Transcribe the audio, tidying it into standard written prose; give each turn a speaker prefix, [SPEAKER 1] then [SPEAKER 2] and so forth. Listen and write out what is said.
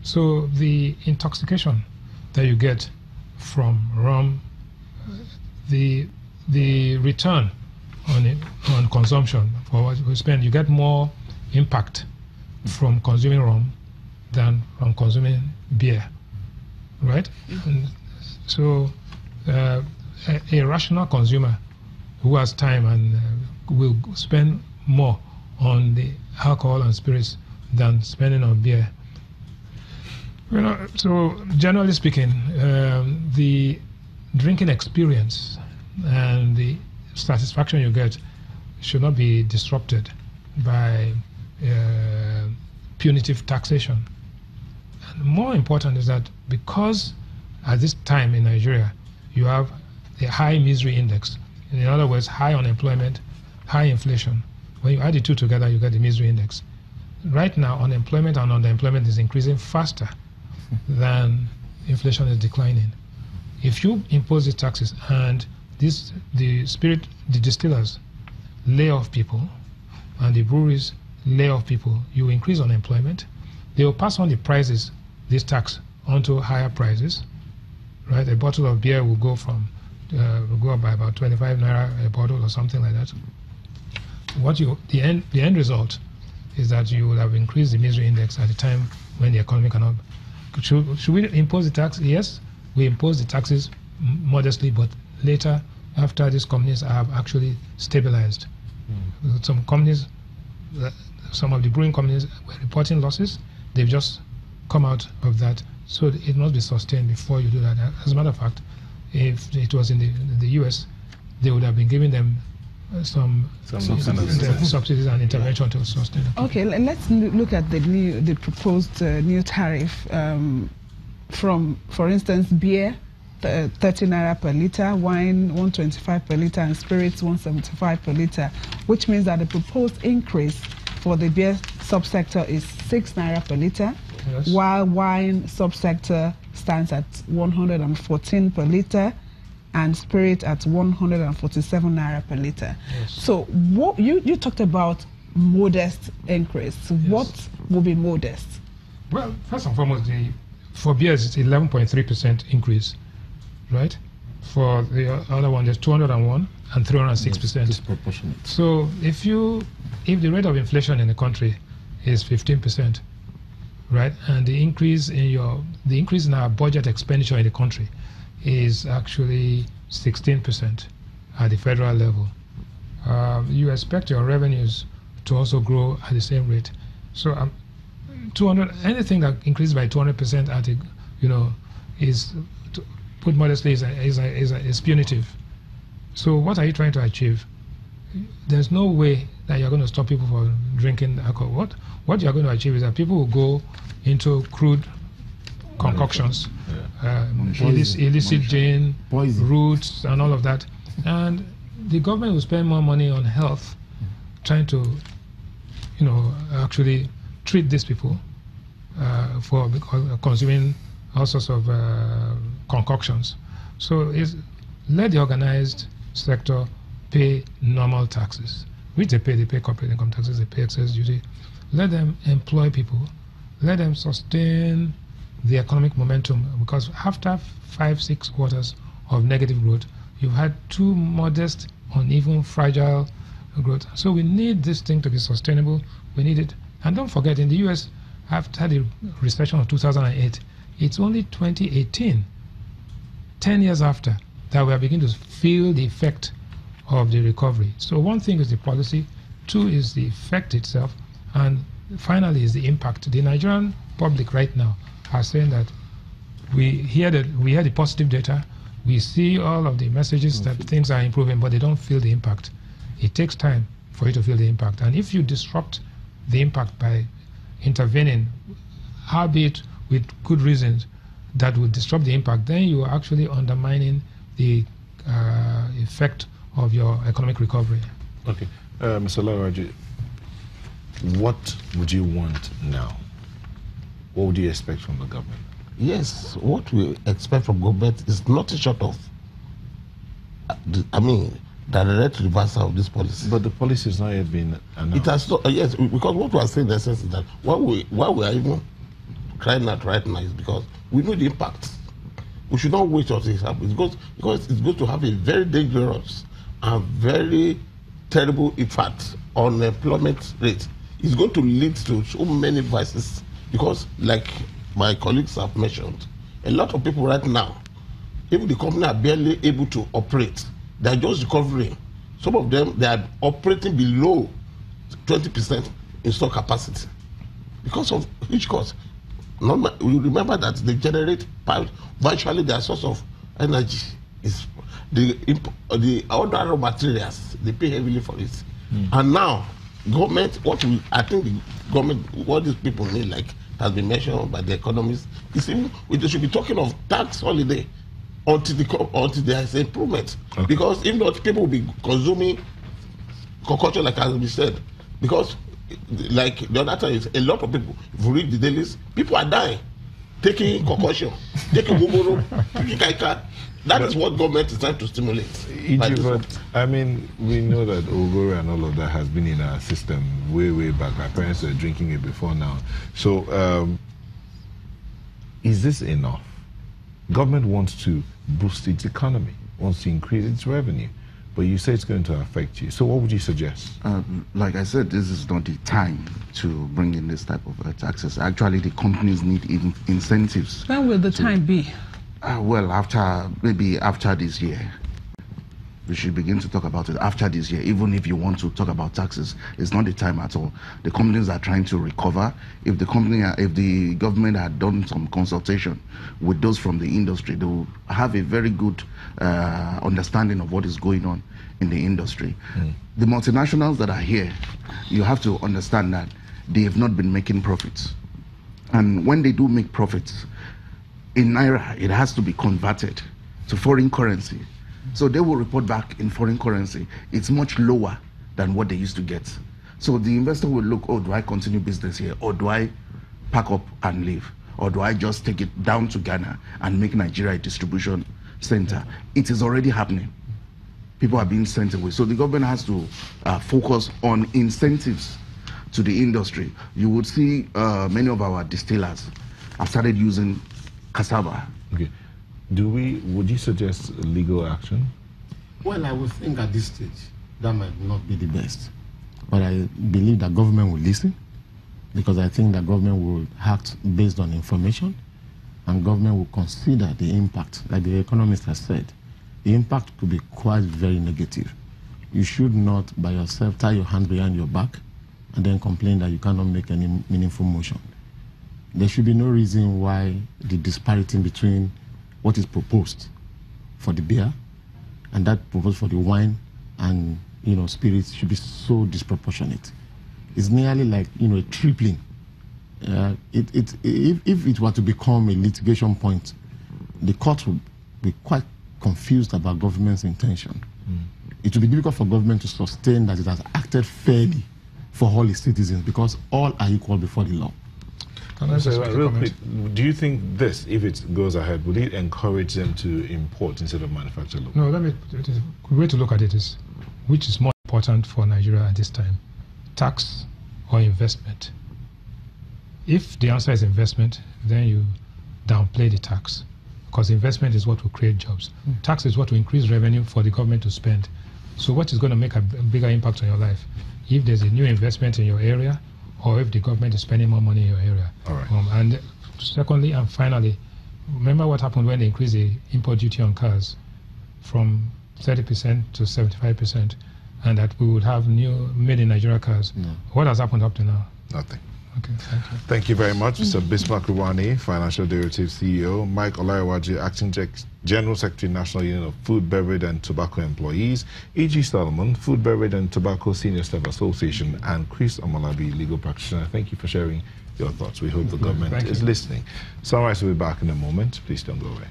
[SPEAKER 1] So the intoxication that you get from rum, the return on consumption for what you spend, you get more impact from consuming rum than from consuming beer, right? And so a rational consumer who has time and will spend more on the alcohol and spirits than spending on beer. So generally speaking, the drinking experience and the satisfaction you get should not be disrupted by punitive taxation. And more important is that because at this time in Nigeria you have a high misery index, in other words, high unemployment, high inflation. When you add the two together, you get the misery index. Right now, unemployment and underemployment is increasing faster than inflation is declining. If you impose the taxes and the distillers lay off people and the breweries lay off people, you increase unemployment. They will pass on the prices, this tax, onto higher prices. Right? A bottle of beer will go up by about 25 naira a bottle or something like that. The end result is that you will have increased the misery index at the time when the economy cannot. Should we impose the tax? Yes, we impose the taxes modestly, but later, after these companies have actually stabilized. Some companies, some of the brewing companies were reporting losses. They've just come out of that. So it must be sustained before you do that. As a matter of fact, if it was in the US, they would have been giving them some subsidies and intervention to sustain it.
[SPEAKER 2] Okay, let's look at the proposed new tariff from, for instance, beer, 30 naira per litre, wine 125 per litre, and spirits 175 per litre, which means that the proposed increase for the beer subsector is 6 naira per litre, yes, while wine subsector stands at 114 per litre, and spirit at 147 naira per litre. Yes. So what you talked about modest increase. Yes. What will be modest?
[SPEAKER 1] Well, first and foremost, for beers it's 11.3% increase, right? For the other one, there's 201 and 306%.
[SPEAKER 3] Disproportionate.
[SPEAKER 1] So if the rate of inflation in the country is 15%, right, and the increase in our budget expenditure in the country is actually 16% at the federal level, you expect your revenues to also grow at the same rate. So 200, anything that increases by 200% at a, is, to put modestly, is punitive. So what are you trying to achieve? There's no way that you're going to stop people from drinking alcohol. What you're going to achieve is that people will go into crude concoctions, illicit gin, roots, and all of that. And the government will spend more money on health, trying to, actually treat these people for consuming all sorts of concoctions. So let the organized sector pay normal taxes, which they pay corporate income taxes, they pay excess duty. Let them employ people, let them sustain the economic momentum, because after 5-6 quarters of negative growth, you've had too modest, uneven, fragile growth. So we need this thing to be sustainable. We need it. And don't forget, in the US, after the recession of 2008, it's only 2018, 10 years after, that we are beginning to feel the effect of the recovery. So one thing is the policy, two is the effect itself, and finally is the impact. The Nigerian public right now are saying that we hear the positive data, we see all of the messages that things are improving, but they don't feel the impact. It takes time for you to feel the impact. And if you disrupt the impact by intervening, albeit with good reasons, that would disrupt the impact, then you are actually undermining the effect of your economic recovery.
[SPEAKER 3] Okay. Mr. Laraji, what would you want now? What would you expect from the government?
[SPEAKER 4] Yes, what we expect from government is nothing short of, the direct reversal of this policy.
[SPEAKER 3] But the policy has not yet been announced.
[SPEAKER 4] It has not, yes, because what we are saying in essence is that why we are even crying out right now is because we know the impact. We should not wait until it happens because it's going to have a very dangerous and very terrible impact on the employment rate. It's going to lead to so many vices because, like my colleagues have mentioned, a lot of people right now, even the company are barely able to operate. They're just recovering. Some of them, they are operating below 20% installed capacity because of which cause. We remember that they generate virtually their source of energy is the other raw materials. They pay heavily for it, and now government. I think the government, what these people need, like has been mentioned by the economists, is even they should be talking of tax holiday until there is improvement. Okay. Because if not, people will be consuming concoction like as we said. Because like the other time is a lot of people, if you read the dailies, people are dying, taking concoction, taking gogoro, taking kaika. That is what government is trying to stimulate.
[SPEAKER 3] But I mean, we know that ogoro and all of that has been in our system way back. Our parents were drinking it before now. So is this enough? Government wants to boost its economy, wants to increase its revenue, but you say it's going to affect you. So what would you suggest?
[SPEAKER 5] Like I said, this is not the time to bring in this type of taxes. Actually, the companies need incentives.
[SPEAKER 2] When will the time be?
[SPEAKER 5] Well, maybe after this year. We should begin to talk about it after this year. Even if you want to talk about taxes, it's not the time at all. The companies are trying to recover. If the government had done some consultation with those from the industry, they will have a very good understanding of what is going on in the industry. The multinationals that are here, you have to understand that they have not been making profits. And when they do make profits, in Naira, it has to be converted to foreign currency. So they will report back in foreign currency. It's much lower than what they used to get. So the investor will look, oh, do I continue business here? Or do I pack up and leave? Or do I just take it down to Ghana and make Nigeria a distribution center? It is already happening. People are being sent away. So the government has to focus on incentives to the industry. You would see many of our distillers have started using cassava.
[SPEAKER 3] Okay. Would you suggest legal action?
[SPEAKER 6] Well, I would think at this stage that might not be the best. But I believe that government will listen, because I think that government will act based on information, and government will consider the impact. Like the economist has said, the impact could be quite very negative. You should not by yourself tie your hand behind your back and then complain that you cannot make any meaningful motion. There should be no reason why the disparity between what is proposed for the beer and that proposed for the wine and spirits should be so disproportionate. It's nearly like a tripling. If it were to become a litigation point, the court would be quite confused about government's intention. It would be difficult for government to sustain that it has acted fairly for all its citizens, because all are equal before the law.
[SPEAKER 3] Can I say real quick, do you think this, if it goes ahead, will it encourage them to import instead of manufacture local?
[SPEAKER 1] No, the way to look at it is, which is more important for Nigeria at this time, tax or investment? If the answer is investment, then you downplay the tax, because investment is what will create jobs. Tax is what will increase revenue for the government to spend. So what is going to make a bigger impact on your life? If there's a new investment in your area, or if the government is spending more money in your area.
[SPEAKER 3] All right.
[SPEAKER 1] And secondly and finally, remember what happened when they increased the import duty on cars from 30% to 75%, and that we would have new made in Nigeria cars. No. What has happened up to now?
[SPEAKER 3] Nothing.
[SPEAKER 1] Okay, thank you.
[SPEAKER 3] Thank you very much, Mr. Bismarck Ruwani, Financial Derivatives CEO, Mike Olaiwaji, Acting General Secretary, National Union of Food, Beverage and Tobacco Employees, E.G. Solomon, Food, Beverage and Tobacco Senior Staff Association, and Chris Omolabi, Legal Practitioner. Thank you for sharing your thoughts. We hope the government is listening. Sunrise will be back in a moment. Please don't go away.